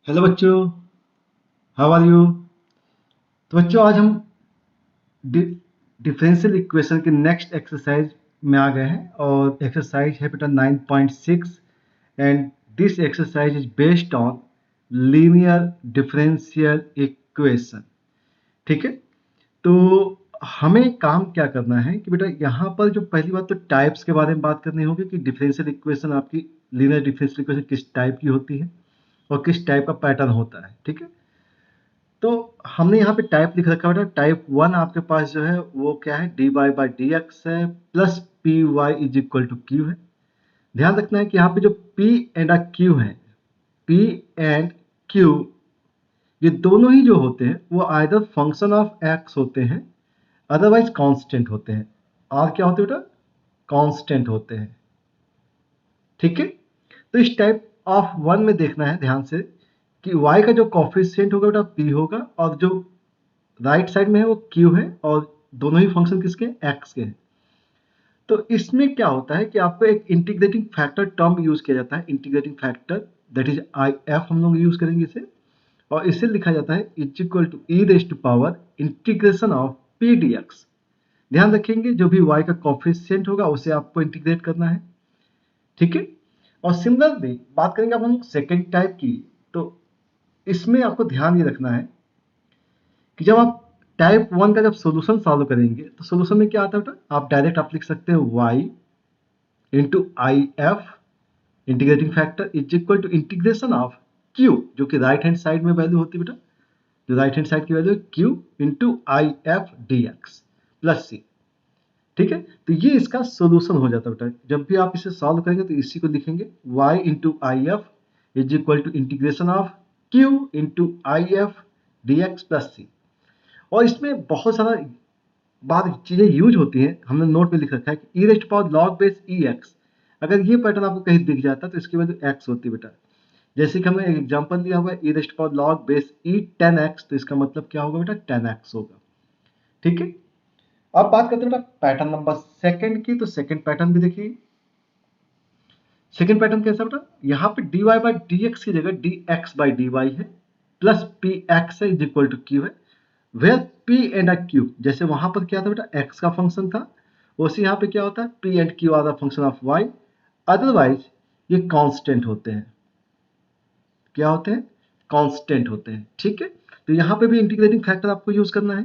Hello बच्चों, how are you. तो बच्चों आज हम डिफरेंशियल इक्वेशन के नेक्स्ट एक्सरसाइज में आ गए हैं और एक्सरसाइज है बेटा 9.6 and this exercise is based on linear differential equation. ठीक है, तो हमें काम क्या करना है कि बेटा यहाँ पर जो पहली बात तो टाइप्स के बारे में बात करनी होगी कि डिफरेंशियल इक्वेशन आपकी लीनियर डिफरेंशियल इक्वेशन किस टाइप की होती है और किस टाइप का पैटर्न होता है। ठीक है, तो हमने यहाँ पे टाइप लिख रखा है। टाइप 1 आपके पास जो है वो क्या है, dy बाई डी एक्स है plus P Y is equal to Q है। ध्यान रखना है कि यहाँ पे जो p एंड q है, p एंड q ये दोनों ही जो होते हैं वो आइदर फंक्शन ऑफ x होते हैं अदरवाइज कांस्टेंट होते हैं। और क्या होते हैं बेटा, कांस्टेंट होते हैं। ठीक है, तो इस टाइप ऑफ 1 में देखना है ध्यान से कि y का जो कॉफिशिएंट होगा बेटा p होगा और जो राइट साइड में है वो q है और दोनों ही फंक्शन किसके हैं, x के हैं। तो इसमें क्या होता है कि आपको एक इंटीग्रेटिंग फैक्टर टर्म यूज किया जाता है, integrating factor that is I F हम लोग यूज करेंगे इसे, और इसे लिखा जाता है is equal to E raise to power integration of P D X. ध्यान रखेंगे जो भी y का कॉफिशिएंट होगा उसे आपको इंटीग्रेट करना है। ठीक है, और सिमिलरली बात करेंगे अब हम सेकेंड टाइप की। तो इसमें आपको ध्यान ये रखना है कि जब आप टाइप 1 का जब सॉल्यूशन सॉल्व करेंगे तो सॉल्यूशन में क्या आता है बेटा, आप डायरेक्ट आप लिख सकते हो y into I F integrating factor is equal to integration of q, जो कि राइट हैंड साइड में वैल्यू होती है बेटा, जो राइट हैंड साइड की वैल्यू है q into I F D x plus C. ठीक है, तो ये इसका सॉल्यूशन हो जाता है बेटा। जब भी आप इसे सॉल्व करेंगे तो इसी को लिखेंगे y into I F is equal to integration of q into I F D x plus C. और इसमें बहुत सारा बात चीजें यूज होती हैं, हमने नोट में लिख रखा है कि ई रेस्ट पावर लॉग बेस ई एक्स। अगर ये पैटर्न आपको कहीं दिख जाता है तो इसकी वैल्यू एक्स होती है बेटा। जैसे कि हमें एक एग्जांपल दिया हुआ है E raised power log base ई 10x, तो इसका मतलब क्या होगा बेटा, 10x होगा। ठीक है, अब बात करते हैं बेटा पैटर्न नंबर सेकंड की। तो सेकंड पैटर्न भी देखिए, सेकंड पैटर्न कैसा बेटा, यहाँ पे dy बाई डी एक्स की जगह dx बाई dy है प्लस पी एक्स है इज इक्वल टू क्यू है। वेयर p एंड q, जैसे वहां पर क्या था बेटा, x का फंक्शन था, वैसे यहाँ पे क्या होता है p and q are the function of y, otherwise ये कांस्टेंट होते हैं। क्या होते हैं, कांस्टेंट होते हैं। ठीक है, तो यहाँ पे भी इंटीग्रेटिंग फैक्टर आपको यूज करना है,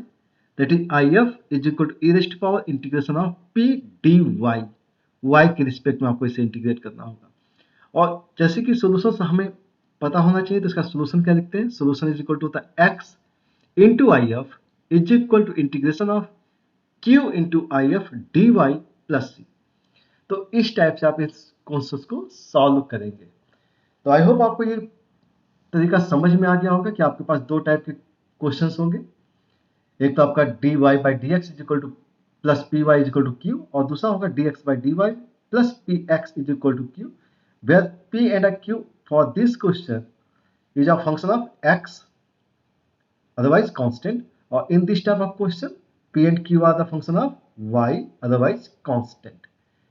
that is I F is equal to E raised power integration of p dy, y के रिस्पेक्ट में आपको इसे इंटीग्रेट करना होगा। और जैसे कि सोल्यूशन हमें पता होना चाहिए, तो इसका सोल्यूशन क्या लिखते हैं, सोल्यूशन इज इक्वल टू होता है x into I F is equal to integration of q into I F D Y plus C. तो इस टाइप से आप इस कॉन्सेप्ट को सॉल्व करेंगे। तो आई होप आपको ये तरीका समझ में आ गया होगा कि आपके पास दो टाइप के क्वेश्चंस होंगे। एक तो आपका D Y by D X is equal to plus P Y is equal to Q, और दूसरा होगा D X by D Y plus P X is equal to Q, where P and Q for this question is a function of x otherwise constant, or in this type of question p and q are the function of y otherwise constant।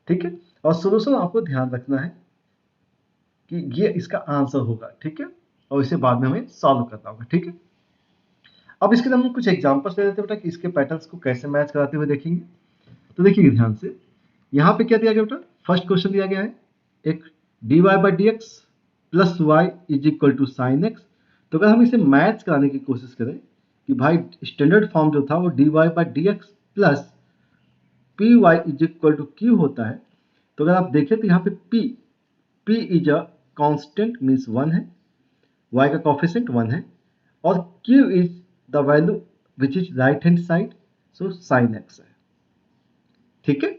ठीक है, और solution आपको ध्यान रखना है कि ये इसका आंसर होगा। ठीक है, और इसे बाद में हमें सॉल्व करना होगा। ठीक है, अब इसके लिए हम कुछ एग्जांपल्स ले लेते हैं बेटा कि इसके पैटर्न्स को कैसे मैच कराते हुए देखेंगे। तो देखिए ध्यान से, यहाँ पे क्या दिया गया बेटा, फर्स्ट क्वेश्चन दिया गया है एक dy by D x plus Y is equal to sine X. तो अगर हम इसे मैच कराने की कोशिश करें कि भाई स्टैंडर्ड फॉर्म जो था वो dy by D x plus P Y is equal to Q होता है। तो अगर आप देखें तो यहाँ पे p is a constant means 1 है, y का कॉफिशिएंट 1 है, और q is the value which is right hand side, so sine x है। ठीक है,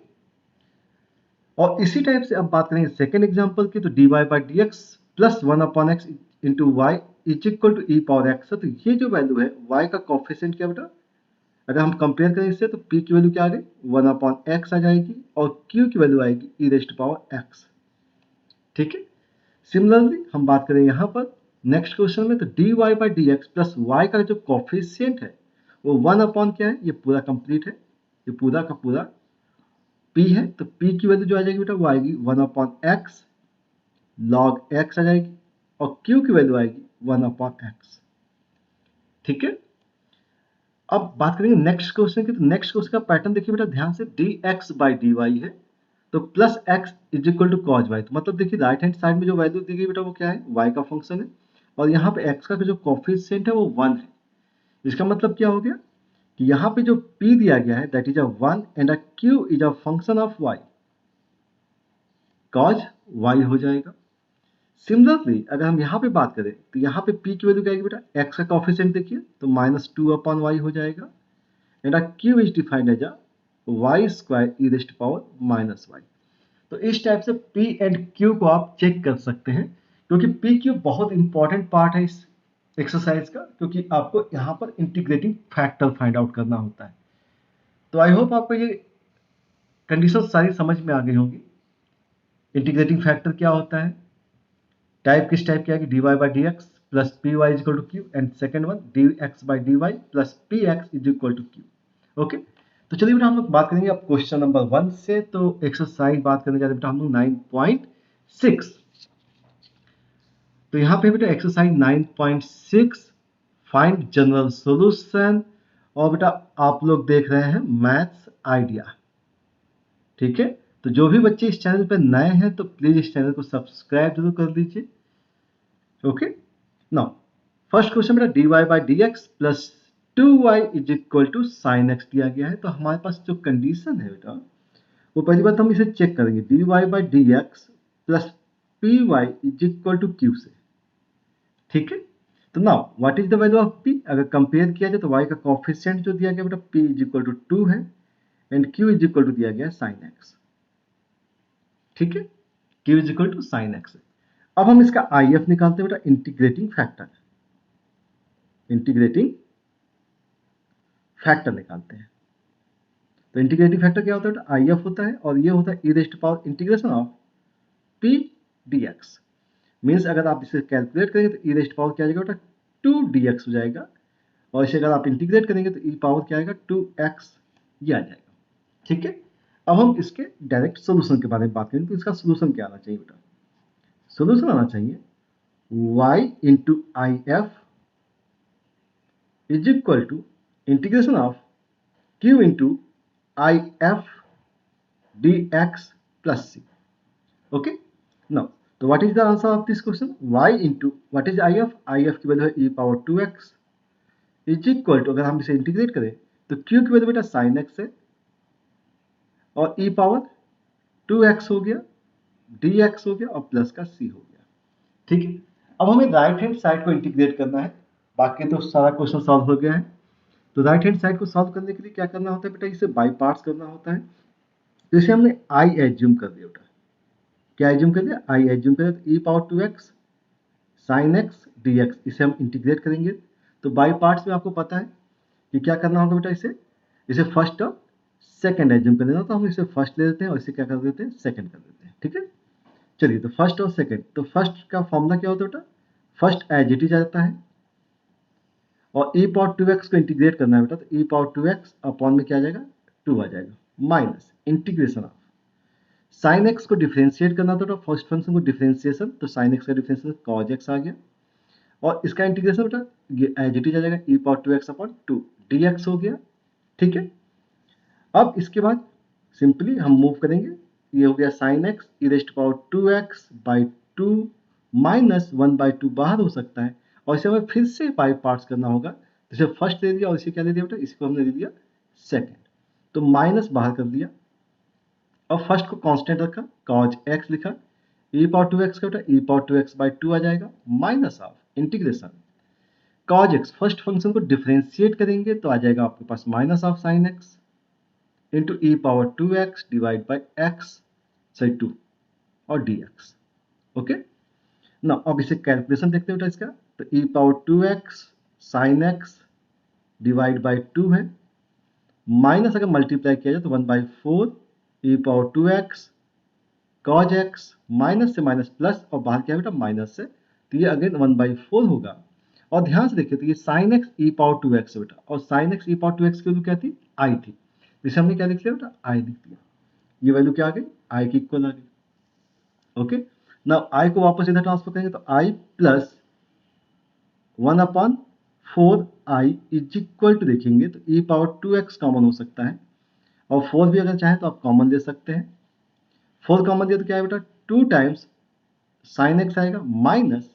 और इसी टाइप से अब बात करेंगे सेकेंड एग्जांपल की। तो dy by D x plus 1 upon X into Y is equal to E power X है। तो ये जो वैल्यू है y का कॉफिशिएंट क्या बेटा, अगर हम कंपेयर करें इससे तो p की वैल्यू क्या आ गई 1 अपॉन एक्स आ जाएगी और q की वैल्यू आएगी ई रेस्ट पावर एक्स। ठीक है, सिमिलरली हम बात करें यहाँ पर नेक्स्ट क्वेश्चन में, तो dy by D x plus Y का जो कॉफिशिएंट है वो 1 अपॉन क्या है, ये पूरा कंप्लीट है, ये पूरा का पूरा p है। तो p की वैल्यू जो आ जाएगी बेटा वो आएगी 1 अपॉन एक्स लॉग एक्स आ जाएगी, और q की वैल्यू आएगी 1/x। ठीक है, अब बात करेंगे नेक्स्ट क्वेश्चन की। तो नेक्स्ट क्वेश्चन का पैटर्न देखिए बेटा ध्यान से, dx बाई dy है तो plus x is equal to cos Y. तो मतलब देखिए राइट हैंड साइड में जो वैल्यू दी गई बेटा वो क्या है, y का फंक्शन है, और यहाँ पे x का जो कोफिशिएंट है वो 1 है। इसका मतलब क्या हो गया कि यहाँ पे जो p दिया गया है that is a 1 and a q is a function of y, cause y हो जाएगा। सिमिलरली अगर हम यहाँ पे बात करें तो यहाँ पे p की वैल्यू क्या आएगी बेटा, x का कोफिशिएंट देखिए तो -2/y हो जाएगा, and q is defined as a y square E raised to power -y। तो इस टाइप से p एंड q को आप चेक कर सकते हैं, क्योंकि p q बहुत इंपॉर्टेंट पार्ट है इस एक्सरसाइज का, क्योंकि आपको यहाँ पर इंटीग्रेटिंग फैक्टर फाइंड आउट करना होता है। तो आई होप आपको ये कंडीशन सारी समझ में आ गई होंगी। इंटीग्रेटिंग फैक्टर क्या होता है, टाइप किस टाइप की आएगी, dy by D x plus P Y is equal to Q, and second one D X by D Y plus P X is equal to Q. Okay, तो चलिए बेटा हम लोग बात करेंगे अब क्वेश्चन नंबर 1 से। तो एक्सरसाइज बात करने जा रहे हैं बेटा हम लोग 9.6। तो यहाँ पे बेटा एक्सरसाइज 9.6 फाइंड जनरल सॉल्यूशन, और बेटा आप लोग देख रहे हैं मैथ्स आइडिया। ठीक है, तो जो भी बच्चे इस चैनल पर नए हैं तो प्लीज इस चैनल को सब्सक्राइब जरूर कर लीजिए। ओके, नाउ फर्स्ट क्वेश्चन बेटा dy by D x plus 2y is equal to sine X दिया गया है। तो हमारे पास जो कंडीशन है बेटा वो पहली बात हम इसे चेक करेंगे, dy by D x plus P Y is equal to Q से। ठीक है, तो now what is the value of p, अगर कंपेयर किया जाए तो y का कोफिशिएंट जो दिया गया बेटा p इज इक्वल टू 2 है, and q is equal to दिया गया साइन x। ठीक है, q is equal to sine x। अब हम इसका IF निकालते हैं बेटा, इंटीग्रेटिंग फैक्टर। इंटीग्रेटिंग फैक्टर निकालते हैं। तो इंटीग्रेटिंग फैक्टर क्या होता है बेटा, IF होता है, और ये होता है E raised to power integration of p dx। Means अगर आप इसे कैलकुलेट करेंगे तो ई रेज़्ड टू पावर क्या आ जाएगा बेटा, 2 dx हो जाएगा, और इसे अगर आप इंटीग्रेट करेंगे तो ई पावर क्या आएगा, 2x ये आ जाएगा। ठीक है, अब हम इसके डायरेक्ट सोल्यूशन के बारे में बात करेंगे। तो इसका सोल्यूशन क्या आना चाहिए बेटा, सोल्यूशन आना चाहिए y into I F is equal to integration of q into I F D x plus C. Okay, now तो what is the answer of this question, y into what is I F की value है e power 2x is equal to, अगर हम इसे integrate करें तो q की value बेटा साइन x है, और e पावर 2x हो गया, dx हो गया, और प्लस का c हो गया। ठीक है, अब हमें राइट हैंड साइड को इंटीग्रेट करना है, बाकी तो सारा क्वेश्चन सॉल्व हो गया है। तो राइट हैंड साइड को सॉल्व करने के लिए क्या करना होता है बेटा, इसे बाई पार्ट्स करना होता है। जैसे हमने i एज्यूम कर दिया बेटा, क्या एज्यूम कर दिया, i एज्यूम कर दिया, तो e power 2x sine x dx, इसे हम इंटीग्रेट करेंगे। तो बाई पार्ट्स में आपको पता है कि क्या करना होगा बेटा, इसे फर्स्ट और सेकंड एज्यूम कर देना। तो हम इसे फर्स्ट ले लेते हैं और इसे क्या कर देते हैं, सेकंड कर देते हैं। ठीक है, चलिए तो फर्स्ट और सेकंड, तो फर्स्ट का फॉर्मूला क्या होता है बेटा, फर्स्ट एज इट इज आता है, और e पावर 2x को इंटीग्रेट करना है बेटा, तो e पावर 2x अपॉन में क्या आ जाएगा, 2 आ जाएगा, minus integration of sine x को डिफरेंशिएट करना था, तो फर्स्ट फंक्शन को डिफरेंशिएशन, तो साइन x का डिफरेंशिएशन cos x आ गया, और इसका इंटीग्रेशन बेटा ये एज इट इज आ जाएगा, e power 2x upon 2 dx हो गया। ठीक है, अब इसके बाद सिंपली हम मूव करेंगे, ये हो गया sine x e raised to power 2x by 2 minus 1/2 बाहर हो सकता है, और इसे हमें फिर से बाई पार्ट्स करना होगा। जैसे फर्स्ट ले लिया और इसे क्या ले लिया बेटा, इसको हमने ले लिया सेकंड, तो माइनस बाहर कर दिया, और फर्स्ट को कांस्टेंट रखा, cos x लिखा, e पावर 2x का बेटा e पावर 2x बाई 2 आ जाएगा, minus of integration cos x, first function को डिफरेंशिएट करेंगे तो आ जाएगा आपके पास minus of sine x into E power 2x divide by x सही 2 और dx। ओके, ना अब इसे कैलकुलेशन देखते हैं बेटा इसका, तो e power 2x sine x divide by 2 है, माइनस अगर मल्टीप्लाई किया जाए तो 1/4 e power 2x cos x, minus से माइनस प्लस, और बाहर क्या बेटा माइनस से, तो ये अगेन 1/4 होगा। और ध्यान से देखिए तो ये sign x e power 2x है बेटा, और sign x e power 2x की वैल्यू क्या थी, i थी, इसे हमने क्या लिख लिया बेटा, i लिख दिया, ये वैल्यू क्या आ गई, i की इक्वल आ गई। ओके, नाउ i को वापस इधर ट्रांसफर करेंगे तो i plus 1/4i is equal to देखेंगे तो e पावर 2x कॉमन हो सकता है, और 4 भी अगर चाहे तो आप कॉमन ले सकते हैं। 4 कॉमन दिया तो क्या है बेटा, 2 टाइम्स साइन एक्स आएगा, minus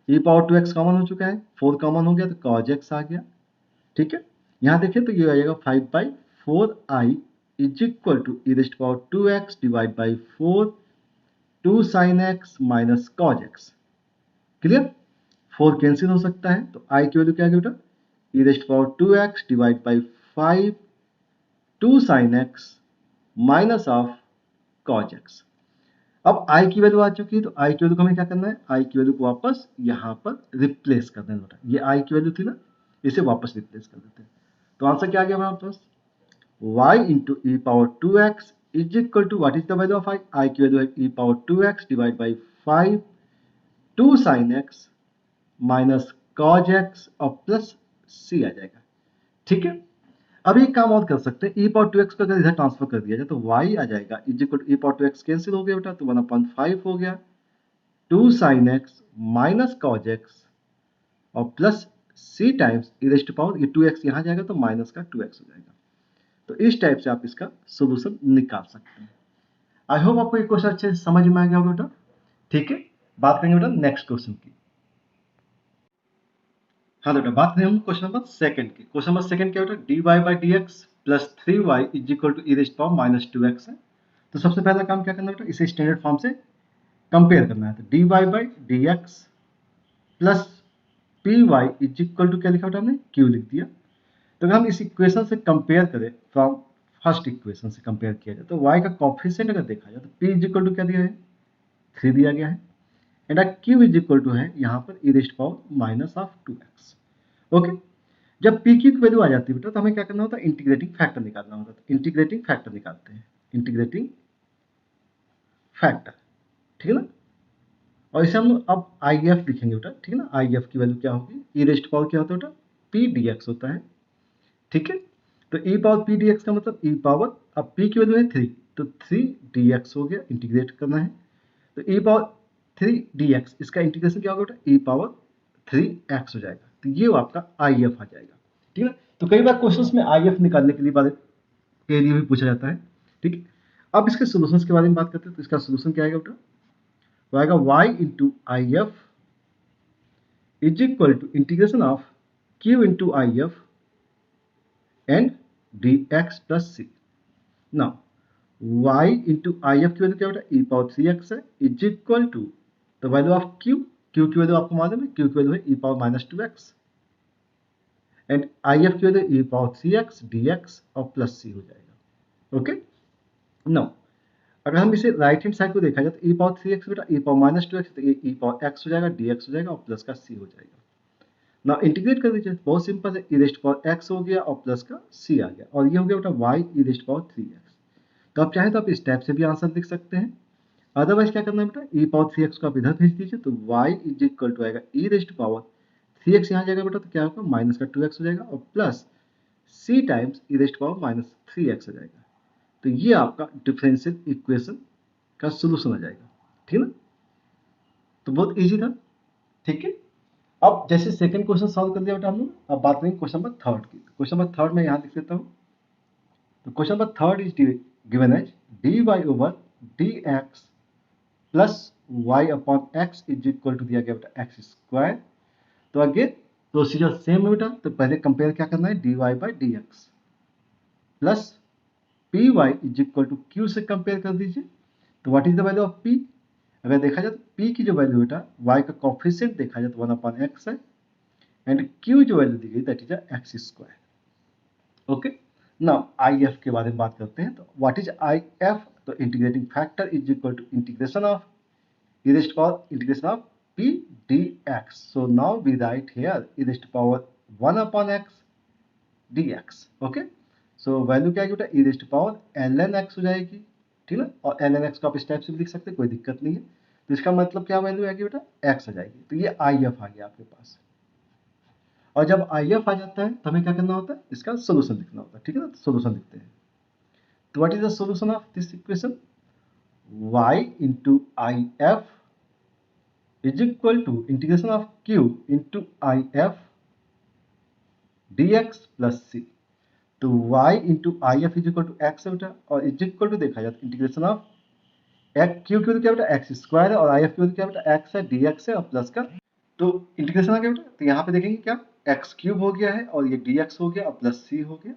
e power 2x common हो चुका है, 4 कॉमन हो गया तो cos x आ गया। ठीक है, यहाँ देखिए तो ये आ जाएगा 5/4i is equal to e raised power 2x divide by 4 2 sine x minus cos x। Clear, 4 cancel हो सकता है तो i की वैल्यू क्या है बेटा, e raised power 2x divide by 5 2 sine x minus of cos x। अब i की वैल्यू आ चुकी है तो i की वैल्यू को हमें क्या करना है, i की वैल्यू को वापस यहाँ पर रिप्लेस कर देना बेटा, ये i की वैल्यू थी ना, इसे वापस रिप्लेस कर देते हैं। तो आंसर क्या आ गया हमारे पास, y into E power 2x is equal to what is the value of i की वैल्यू है e power 2x divide by 5 2 sine x minus cos x और प्लस c आ जाएगा। ठीक है, अब एक काम और कर सकते हैं, e पावर 2x को अगर इधर ट्रांसफर कर दिया जाए तो y आ जाएगा is equal to e power 2x cancel हो गया बेटा, तो 1/5 हो गया 2 sine x minus cos x और plus c times e raised power, ये 2x यहाँ जाएगा तो माइनस का 2x हो जाएगा। तो इस टाइप से आप इसका सोल्यूशन निकाल सकते हैं। आई होप आपको ये क्वेश्चन अच्छे से समझ में आ गया होगा बेटा। ठीक है, बात करेंगे बेटा नेक्स्ट क्वेश्चन की। हाँ बेटा, बात करें हम क्वेश्चन नंबर सेकंड की। क्वेश्चन नंबर सेकंड क्या बेटा, dy by D x plus 3y is equal to E raised power minus 2x है। तो सबसे पहला काम क्या करना बेटा, इसे स्टैंडर्ड फॉर्म से कंपेयर करना है। तो dy by D x plus P Y is equal to क्या लिखा बेटा हमने, q लिख दिया। तो अगर हम इस इक्वेशन से कंपेयर करें, फ्रॉम फर्स्ट इक्वेशन से कंपेयर किया जाए तो y का कोफिशिएंट अगर देखा जाए तो p इज इक्वल टू क्या दिया है, 3 दिया गया है, and q is equal to है यहाँ पर e raised power minus of 2x। Okay, जब p की वैल्यू आ जाती है बेटा तो हमें क्या करना होता है, इंटीग्रेटिंग फैक्टर निकालना होता है। तो इंटीग्रेटिंग फैक्टर निकालते हैं, इंटीग्रेटिंग फैक्टर, ठीक है ना। और इसे हम अब IF लिखेंगे बेटा, ठीक है ना। IF की वैल्यू क्या होगी, e रेस्ट पावर क्या होता है बेटा, p dx होता है। ठीक है, तो e पावर p dx का मतलब e पावर, अब p की वैल्यू है 3 तो 3 dx हो गया, इंटीग्रेट करना है। तो e पावर 3 dx, इसका इंटीग्रेशन क्या होगा बेटा, e पावर 3x हो जाएगा। तो ये आपका IF आ जाएगा। ठीक है, तो कई बार क्वेश्चंस में IF निकालने के लिए भी पूछा जाता है। ठीक है, अब इसके सोल्यूशंस के बारे में बात करते हैं। तो इसका सोल्यूशन क्या आएगा बेटा, वो आएगा y into IF is equal to integration of q into IF and dx plus c। Now y into IF की वैल्यू क्या बेटा, e पावर 3x है, is equal to the value of q की वैल्यू आपको मालूम है, q की value है e power minus 2x and IF की value e power 3x dx और प्लस c हो जाएगा। ओके, नाउ अगर हम इसे राइट हैंड साइड को देखा जाए तो e पावर 3x बेटा e पावर माइनस 2x, तो ये e पावर x हो जाएगा, dx हो जाएगा और प्लस का c हो जाएगा। ना इंटीग्रेट कर दीजिए, बहुत सिंपल है, e रेस्ट पावर x हो गया और प्लस का c आ गया, और ये हो गया बेटा y e raised power 3x। तो आप चाहे तो आप इस टाइप से भी आंसर लिख सकते हैं। अदरवाइज क्या करना है बेटा, e पावर 3x को आप इधर भेज दीजिए तो y इज इक्वल टू आएगा e रेस्ट पावर 3x यहाँ जाएगा बेटा तो क्या होगा, माइनस का 2x हो जाएगा और plus c times e raised power minus 3x हो जाएगा। तो ये आपका डिफरेंशियल इक्वेशन का सोल्यूशन आ जाएगा। ठीक है ना, तो बहुत इजी था। ठीक है, अब जैसे सेकंड क्वेश्चन सॉल्व कर दिया बेटा हम लोग, अब बात करेंगे क्वेश्चन नंबर थर्ड की। क्वेश्चन नंबर थर्ड में यहाँ लिख देता हूँ। तो question number third is given as dy over dx plus y upon x is equal to दिया गया बेटा x स्क्वायर। तो अगेन प्रोसीजर सेम है बेटा, तो पहले कंपेयर क्या करना है, dy by dx plus P Y is equal to Q से कंपेयर कर दीजिए। तो what is the value of p, अगर देखा जाए तो p की जो वैल्यू बेटा y का कोफिशिएंट देखा जाए तो 1 अपॉन x है, एंड q जो वैल्यू दी गई that is x square. Okay, now IF के बारे में बात करते हैं। तो व्हाट इज IF, तो integrating factor is equal to integration of e raised power integration of p dx। So now we write here e raised power 1 upon x dx। Okay, so value क्या है बेटा, e raised power ln x हो जाएगी। ठीक है, और ln x को आप इस टाइप से भी लिख सकते हैं, कोई दिक्कत नहीं है। तो इसका मतलब क्या वैल्यू आएगी बेटा, x आ जाएगी। तो ये IF आ गया आपके पास। और जब IF आ जाता है तो हमें क्या करना होता है, इसका सोल्यूशन लिखना होता है। ठीक है ना, तो सोल्यूशन लिखते हैं। तो what is the solution of this equation, y into IF is equal to integration of Q into I F D x plus C. तो y into I F is equal to X है बेटा, और is equal to देखा जाए integration of Q Q क्या बेटा x square है, और आई एफ क्यू क्या बेटा एक्स है, डी एक्स है और प्लस का, तो इंटीग्रेशन आ गया बेटा। तो यहाँ पे देखेंगे क्या एक्स क्यूब हो गया है और ये डी एक्स हो गया और प्लस सी हो गया।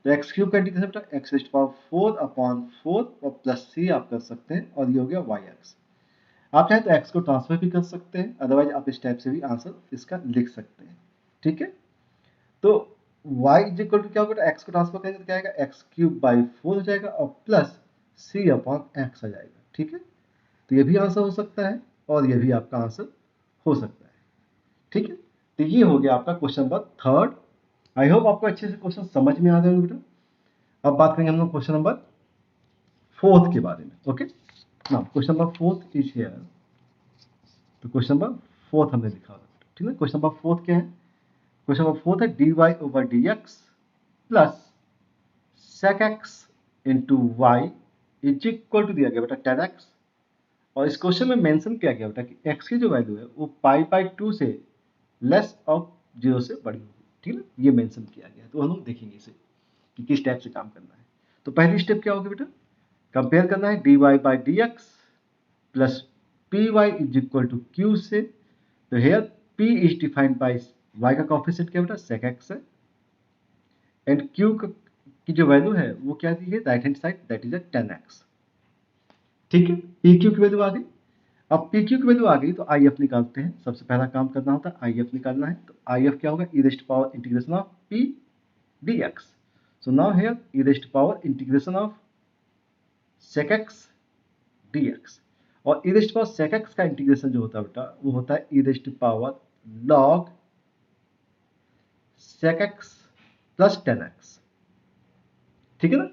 तो एक्स क्यूब का इंटीग्रेशन बेटा एक्स रेस्ट पावर 4 अपॉन 4 और प्लस सी आप कर सकते हैं, और ये हो गया वाई एक्स। आप चाहें तो एक्स को ट्रांसफर भी कर सकते हैं, अदरवाइज आप इस टाइप से भी आंसर इसका लिख सकते हैं। ठीक है, तो y इज इक्वल टू क्या होगा, एक्स को ट्रांसफर करेंगे तो क्या आएगा एक्स क्यूब बाई 4 हो जाएगा और प्लस सी अपॉन एक्स आ जाएगा। ठीक है, तो ये भी आंसर हो सकता है और ये भी आपका आंसर हो सकता है। ठीक है, तो ये हो गया आपका क्वेश्चन नंबर 3। आई होप आपको अच्छे से क्वेश्चन समझ में आ रहे होंगे बेटा। अब बात करेंगे हम लोग क्वेश्चन नंबर 4 के बारे में। Okay, now question number 4 is here. तो क्वेश्चन नंबर 4 हमने लिखा हुआ है। ठीक है, क्वेश्चन नंबर 4 क्या है, क्वेश्चन नंबर 4 है dy over dx plus sec x into Y is equal to दिया गया बेटा 10x। और इस क्वेश्चन में मेंशन किया गया बेटा कि x की जो वैल्यू है वो पाई बाई 2 से लेस और 0 से बड़ी होगी। ठीक है, ये मेंशन किया गया है, तो हम लोग देखेंगे इसे कि किस टाइप से काम करना है। तो पहली स्टेप क्या होगी बेटा, कंपेयर करना है dy by D x plus P Y is equal to Q से। तो here p is defined by y का कोएफिशिएंट क्या बेटा sec x है, एंड q की जो वैल्यू है वो क्या दी है right hand side, that is 10x। ठीक है, पी क्यू की वैल्यू आ गई। अब पी क्यू की वैल्यू आ गई तो आई एफ निकालते हैं। सबसे पहला काम करना होता है आई एफ निकालना है। तो आई एफ क्या होगा, E raised power integration of P D X. So now here E raised power integration of sec X D X, और E raised power sec X का इंटीग्रेशन जो होता है बेटा वो होता है E raised power log sec X plus 10x। ठीक है ना,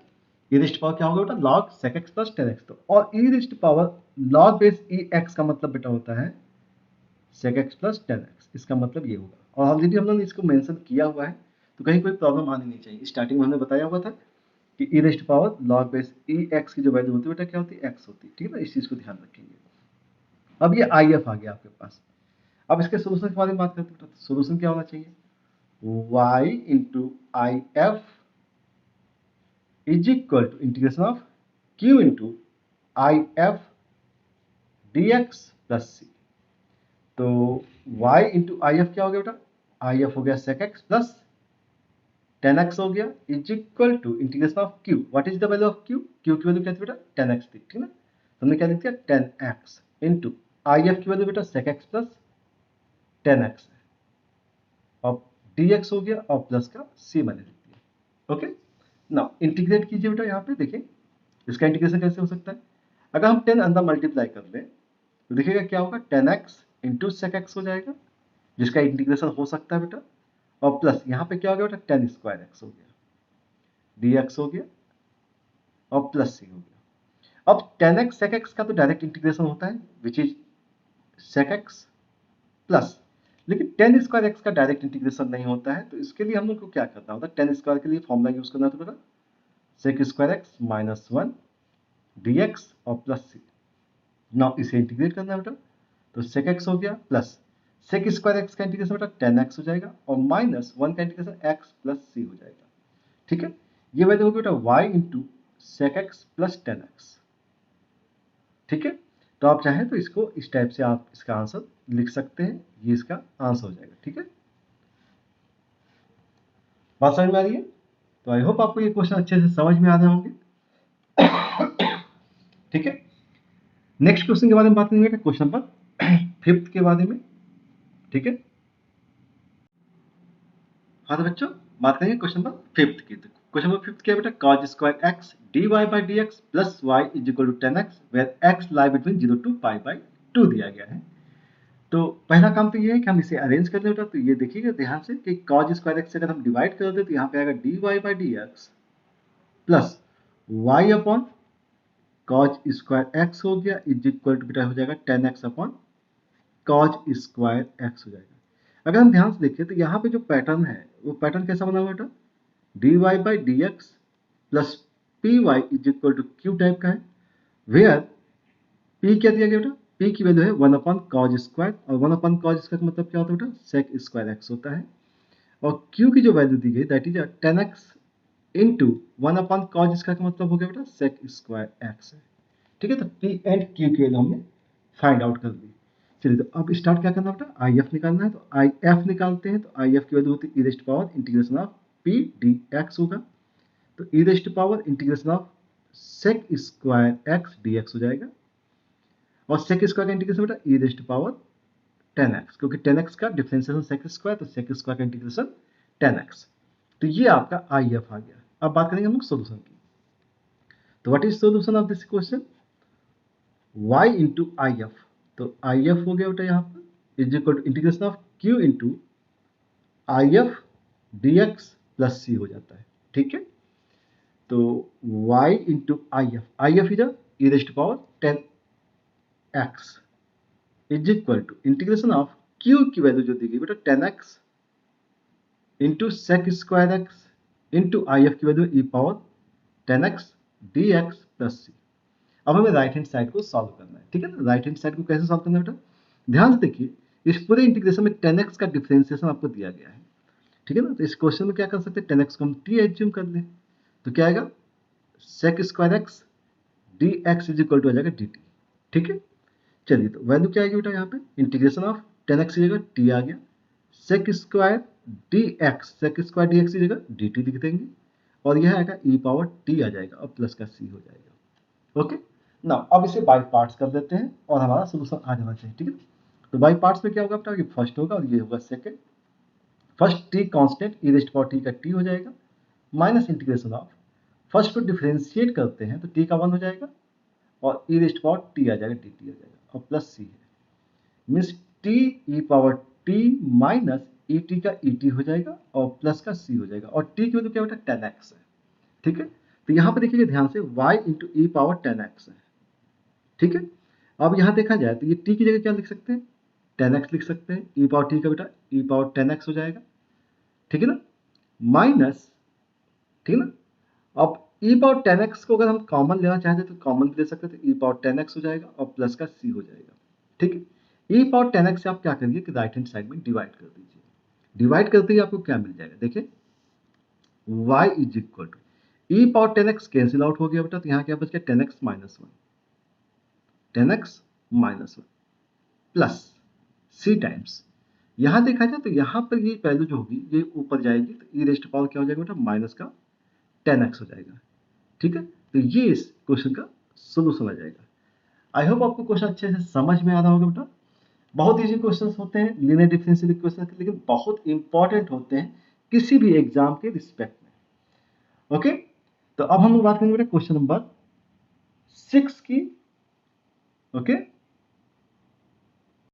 ई रेस्ट पावर क्या होगा बेटा log sec X plus 10x। तो और E raised power log base ई एक्स का मतलब बेटा होता है sec x प्लस 10x, इसका मतलब ये होगा। और ऑलरेडी हम लोग ने इसको मेंशन किया हुआ है, तो कहीं कोई प्रॉब्लम आनी नहीं चाहिए। स्टार्टिंग में हमने बताया हुआ था कि ई रेस्ट पावर लॉग बेस ई एक्स की जो वैल्यू होती है बेटा क्या होती है एक्स होती है। ठीक है ना, इस चीज को ध्यान रखेंगे। अब ये आई एफ आ गया आपके पास। अब इसके सोल्यूशन के बारे में बात करते हैं। तो सोल्यूशन क्या होना चाहिए, y into I F is equal to integration of q into I F D x plus C. तो y इंटू आई एफ क्या हो गया बेटा, आई एफ हो गया sec x प्लस 10x हो गया is equal to integration of q। What is the value of q, q की वैल्यू क्या थी बेटा 10x थी। ठीक है ना, हमने क्या लिख दिया 10x इंटू आई एफ की वैल्यू बेटा sec x प्लस 10x है, और dx हो गया और प्लस का c मैंने लिख दिया। ओके, नाउ इंटीग्रेट कीजिए बेटा। यहाँ पे देखिए इसका इंटीग्रेशन कैसे हो सकता है, अगर हम 10 अंदर मल्टीप्लाई कर लें तो देखिएगा क्या होगा 10x इंटू sec x हो जाएगा, जिसका इंटीग्रेशन हो सकता है बेटा, और प्लस यहाँ पे क्या हो गया बेटा 10 स्क्वायर एक्स हो गया, dx हो गया और प्लस सी हो गया। अब 10x sec x का तो डायरेक्ट इंटीग्रेशन होता है which is sec x plus, लेकिन 10 स्क्वायर एक्स का डायरेक्ट इंटीग्रेशन नहीं होता है। तो इसके लिए हम लोग को क्या करना होता है, 10 स्क्वायर के लिए फॉर्मूला यूज करना होता है sec square x minus 1 dx और प्लस सी। नाउ इसे इंटीग्रेट करना है बेटा, तो sec x हो गया प्लस sec स्क्वायर एक्स का इंटीग्रेशन बेटा 10x हो जाएगा और माइनस 1 का इंटीग्रेशन x प्लस सी हो जाएगा। ठीक है, ये वैल्यू होगी बेटा y into sec x plus 10x। ठीक है, तो आप चाहें तो इसको इस टाइप से आप इसका आंसर लिख सकते हैं, ये इसका आंसर हो जाएगा। ठीक है, बात समझ में आ रही है। तो आई होप आपको ये क्वेश्चन अच्छे से समझ में आ रहे होंगे। ठीक है, नेक्स्ट क्वेश्चन के बारे में बात करेंगे, क्वेश्चन नंबर 5 के बारे में। ठीक है, हाँ तो बच्चों बात करेंगे क्वेश्चन नंबर 5 की। तो क्वेश्चन नंबर 5 क्या है बेटा, cos square x dy by dx plus y is equal to 10x where x lie between 0 to pi by 2 दिया गया है। तो पहला काम तो ये है कि हम इसे अरेंज कर लें बेटा। तो ये देखिएगा ध्यान से कि cos स्क्वायर x से अगर हम डिवाइड कर दें तो यहाँ पे आएगा dy by dx plus y upon cos square x हो गया इज इक्वल टू बेटा हो जाएगा 10x upon cos square x हो जाएगा। अगर हम ध्यान से देखें तो यहाँ पे जो पैटर्न है वो पैटर्न कैसा बना हुआ बेटा, dy by D x plus P Y is equal to q type का है, वेयर p क्या दिया गया बेटा, p की वैल्यू है 1 अपॉन कॉज स्क्वायर, और 1 अपॉन कॉज स्क्वायर का मतलब क्या होता है बेटा, सेक स्क्वायर एक्स होता है। और q की जो वैल्यू दी गई that is 10x into 1 upon cos square का मतलब हो गया बेटा सेक स्क्वायर एक्स है। ठीक है, तो p एंड q की वैल्यू हमने फाइंड आउट कर ली। चलिए तो अब स्टार्ट क्या करना बेटा, आई एफ निकालना है। तो आई एफ निकालते हैं, तो आई एफ की वैल्यू होती है E raised power integration of P D X होगा। तो E raised power integration of sec square X D X हो जाएगा, और सेक स्क्वायर का इंटीग्रेशन बेटा ई रेस्ट पावर 10x, क्योंकि 10x का डिफरेंशिएशन सेक स्क्वायर, तो सेक स्क्वायर का इंटीग्रेशन 10x। तो ये आपका आई एफ आ गया। अब बात करेंगे हम लोग सोल्यूशन की। तो what is solution of this question, y into I F. तो आई एफ हो गया बेटा यहाँ पर is equal to integration of q into I F D x plus C हो जाता है। ठीक है, तो y into I F is E raised power 10x is equal to integration of q की वैल्यू जो दी गई बेटा 10x into sec square X into I F की value E power 10x D x plus C. अब हमें right hand side को solve करना है। ठीक है ना, राइट हैंड साइड को कैसे सॉल्व करना है बेटा, ध्यान से देखिए, इस पूरे इंटीग्रेशन में 10x का डिफरेंशिएशन आपको दिया गया है। ठीक है ना, तो इस क्वेश्चन में क्या कर सकते हैं, 10x को हम t एज्यूम कर लें, तो क्या आएगा sec square X D X is equal to आ जाएगा dt। ठीक है, चलिए तो वैल्यू क्या आएगी बेटा, यहाँ पे इंटीग्रेशन ऑफ 10x की जगह t आ गया, सेक स्क्वायर डी एक्स की जगह dt लिख देंगे, और यह आएगा e पावर t आ जाएगा और प्लस का c हो जाएगा। ओके ना, अब इसे बाई पार्ट्स कर देते हैं और हमारा सोल्यूशन आ जाना चाहिए। ठीक है, तो बाई पार्ट्स में क्या होगा बेटा, ये फर्स्ट होगा और ये होगा second. First t constant E raised power t का t हो जाएगा, माइनस इंटीग्रेशन ऑफ फर्स्ट को डिफरेंशिएट करते हैं तो t का 1 हो जाएगा, और ई रेस्ट पावर t आ जाएगा dt हो जाएगा, और प्लस c है, means t E power t minus E T का ई टी हो जाएगा और प्लस का c हो जाएगा, और t की वैल्यू क्या बेटा 10x है। ठीक है, तो यहाँ पर देखिएगा ध्यान से y इंटू ई पावर 10x है। ठीक है, अब यहाँ देखा जाए तो ये t की जगह क्या लिख सकते हैं, 10x लिख सकते हैं, ई पावर t का बेटा ई पावर 10x हो जाएगा। ठीक है ना, माइनस, ठीक है ना, अब ई पावर 10x को अगर हम कॉमन लेना चाहते तो कॉमन भी ले सकते थे, ई पावर 10x हो जाएगा और प्लस का c हो जाएगा। ठीक है, ई पावर 10x से आप क्या करिए कि राइट हैंड साइड में डिवाइड कर दीजिए, डिवाइड करते ही आपको क्या मिल जाएगा, देखिए y is equal to E power 10x cancel out हो गया बेटा, तो यहाँ क्या बच गया 10x minus 1 plus c times, यहाँ देखा जाए तो यहाँ पर ये वैल्यू जो होगी ये ऊपर जाएगी, तो ई रेस्ट पावर क्या हो जाएगा बेटा माइनस का 10x हो जाएगा। ठीक है, तो ये इस क्वेश्चन का सोल्यूशन आ जाएगा। आई होप आपको क्वेश्चन अच्छे से समझ में आ रहा होगा बेटा। बहुत इजी क्वेश्चन होते हैं लीनियर डिफरेंशियल इक्वेशन के, लेकिन बहुत इंपॉर्टेंट होते हैं किसी भी एग्जाम के रिस्पेक्ट में। ओके, तो अब हम लोग बात करेंगे बेटा क्वेश्चन नंबर 6 की। ओके